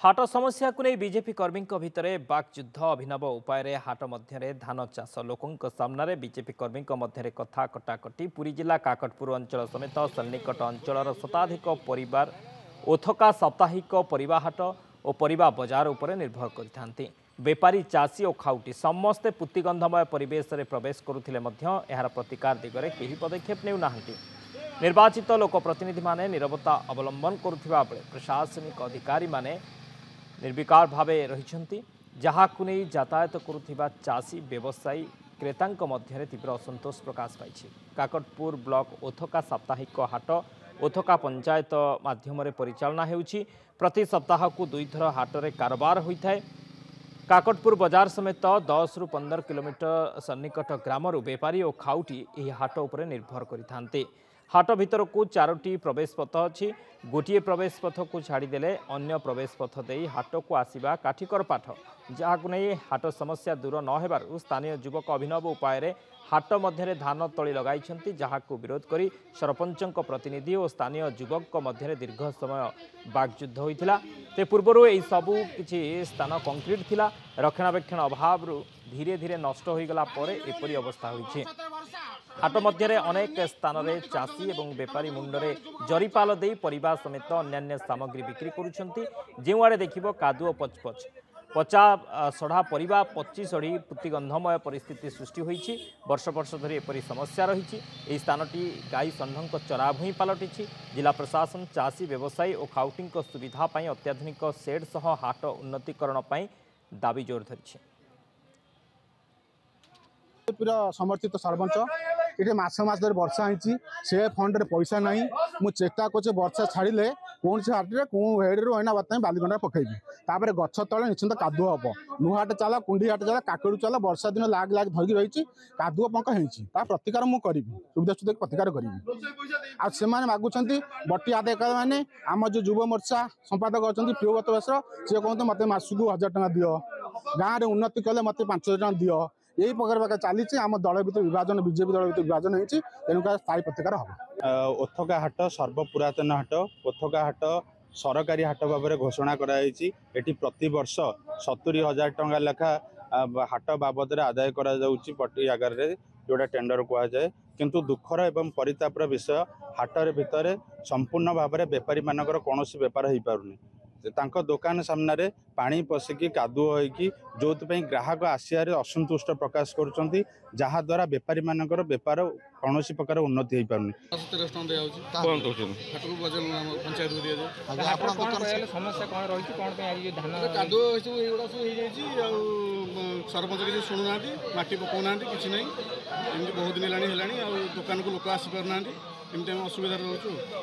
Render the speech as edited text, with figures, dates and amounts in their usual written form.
हाट समस्या को नहीं बीजेपी कर्मी भितर बाक्युद्ध अभिनव उपाय हाट मध्य धान चाष लोकों सामने बीजेपी कर्मी मध्य कथा कटाकटी पुरी जिला काकटपुर अंचल समेत सन्निकट अंचल शताधिक परिवार ओथका साप्ताहिक परिबा हाट और परिबा बजार उपर निर्भर करते बेपारी चाषी और खाउटी समस्ते पुतिगंधमय परिवेश में प्रवेश करुले यार प्रतिकार दिगरे कहीं पदक्षेप नेउना निर्वाचित लोकप्रतिनिधि माने नीरवता अवलंबन करुवा बेले प्रशासनिक अधिकारी माने निर्विकार भावे रही जहां नहीं यातायात करुवा चाषी व्यवसायी क्रेतांक मध्य तीव्र असंतोष प्रकाश पाई। काकटपुर ब्लॉक ओथका साप्ताहिक हाट ओथका पंचायत माध्यम परिचालना होउछि। प्रति सप्ताह को 2 थर हाटरे कारोबार होता है। काकटपुर बाजार समेत 10 ରୁ 15 किलोमीटर सन्निकट ग्रामर बेपारी और खाउटी यह हाट उपर निर्भर करते। हाट भितर को 4टी प्रवेश पथ अच्छी। गोटे प्रवेश पथ को छाड़देले अन्य प्रवेश पथ दे हाट को आसवा काठिकर पाठ जहां नहीं हाट समस्या दूर न होबारु स्थानीय युवक अभिनव उपाय हाट मध्य धान तली लगाई जहां को विरोध करी सरपंचक प्रतिनिधि और स्थानीय युवक मध्य दीर्घ समय बागयुद्ध होता। ते पूर्व यही सबू किसी स्थान कंक्रीट थिला रक्षणाबेक्षण अभाव धीरे धीरे नष्ट हो गला एपरी अवस्था होइछे। हाट मध्य अनेक स्थान में चाषी और बेपारी मुंडरे जरीपाल दे परिवार समेत अन्य सामग्री बिक्री करुछंती। जो आड़े देखिबो कादुओ पचपच पचा सढ़ा परिबा पची सढ़ी पुतिगंधमय परिस्थिति सृष्टि होइछि। वर्ष वर्ष धरी एपरी समस्या रही। यह स्थानटी गाई षंढ चराभूई पलटि। जिला प्रशासन चाषी व्यवसायी और खाउटी सुविधा अत्याधुनिक सेड सह हाट उन्नतीकरण दाबी जोर धरी। समर्थित सरपंच ये मास धर वर्षा होती से फंड रे पैसा ना मुझे चेष्टा कर वर्षा छाड़े कौन से हाटे कौन हेड्रु अना बात बालीगंडा पकईबी तापर गछ तले निश्चिंत कादुआ हम नुहाट चला कुंडी हाट चला काकड़ू चला वर्षा दिन लाग लाग धरिकी रही कादुआ पंक हो प्रतिकार मुझे सुविधा सुविधा प्रतिकार करी से मागुंट बटी आदाय मैंने आम जो युव मोर्चा संपादक अच्छा प्रियव्रत बेसर सी कहते मत मसक 1000 टଙ୍କା दियो गाँव में उन्नति कले मत 5000 टଙ୍କା दियो यही प्रकार चली आम दल भर विभाजन बीजेपी दल भर विभाजन होती तेणुक स्थायी प्रतिकार हम। ओथका हाट सर्वपुरातन हाट ओथका हाट सरकारी हाट भाव में घोषणा कराई। प्रति वर्ष 70,000 टଙ୍କା लेखा हाट बाबद आदाय प्रति आगार जोड़ा टेंडर कहुए किंतु दुखर एवं परितापर विषय हाटर भितर संपूर्ण भाव में बेपारी मानकर कौन बेपार हो पारनी दुकान सामने पानी पशिकी कादुओ होगी जो ग्राहक आसियार असंतुष्ट प्रकाश कर जहाद्वारा बेपारी मानकर बेपार कौन प्रकार उन्नति हो पारनी। सरपंच किसी शुणुना माटी पकाना कि ना बहुत दिन है दुकान को लोक आसी पारना असुविधा रोचु।